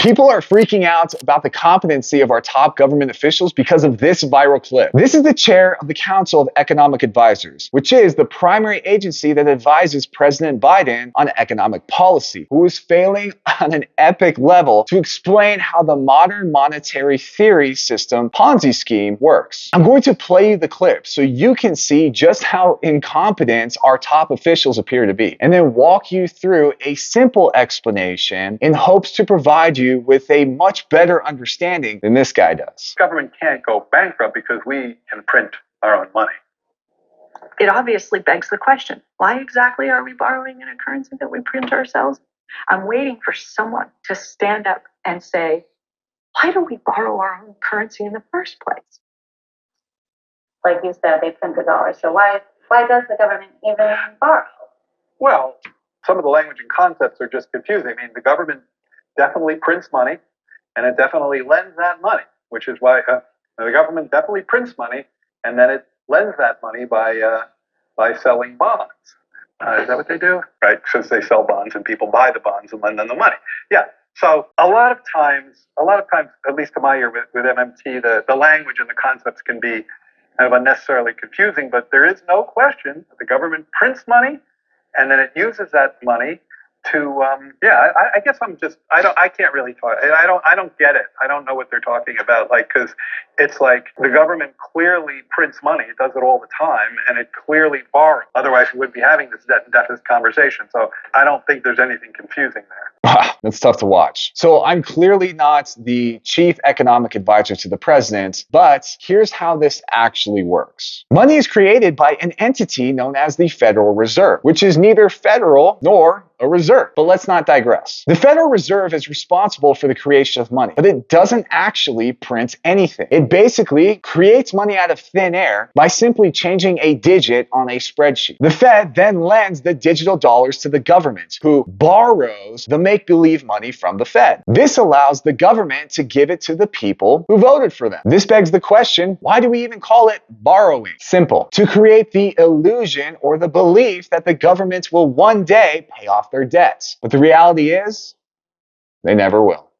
People are freaking out about the competency of our top government officials because of this viral clip. This is the chair of the Council of Economic Advisors, which is the primary agency that advises President Biden on economic policy, who is failing on an epic level to explain how the modern monetary theory system Ponzi scheme works. I'm going to play you the clip so you can see just how incompetent our top officials appear to be, and then walk you through a simple explanation in hopes to provide you with a much better understanding than this guy does. Government can't go bankrupt because we can print our own money. It obviously begs the question, why exactly are we borrowing in a currency that we print ourselves? I'm waiting for someone to stand up and say, why do we borrow our own currency in the first place? Like you said, they print the dollar. So why does the government even borrow? Well, some of the language and concepts are just confusing. I mean, the government definitely prints money, and it definitely lends that money, which is why the government definitely prints money, and then it lends that money by selling bonds. Is that what they do? Right, because they sell bonds and people buy the bonds and lend them the money. Yeah. So a lot of times, at least to my ear with MMT, the language and the concepts can be kind of unnecessarily confusing, but there is no question that the government prints money and then it uses that money to, I guess I can't really talk. I don't get it. I don't know what they're talking about. Like, cause it's like the government clearly prints money. It does it all the time and it clearly borrows. Otherwise we wouldn't be having this debt and deficit conversation. So I don't think there's anything confusing there. That's tough to watch. So I'm clearly not the chief economic advisor to the president, but here's how this actually works. Money is created by an entity known as the Federal Reserve, which is neither federal nor a reserve. But let's not digress. The Federal Reserve is responsible for the creation of money, but it doesn't actually print anything. It basically creates money out of thin air by simply changing a digit on a spreadsheet. The Fed then lends the digital dollars to the government, who borrows the make-believe money from the Fed. This allows the government to give it to the people who voted for them. This begs the question, why do we even call it borrowing? Simple. To create the illusion or the belief that the government will one day pay off their debts. But the reality is, they never will.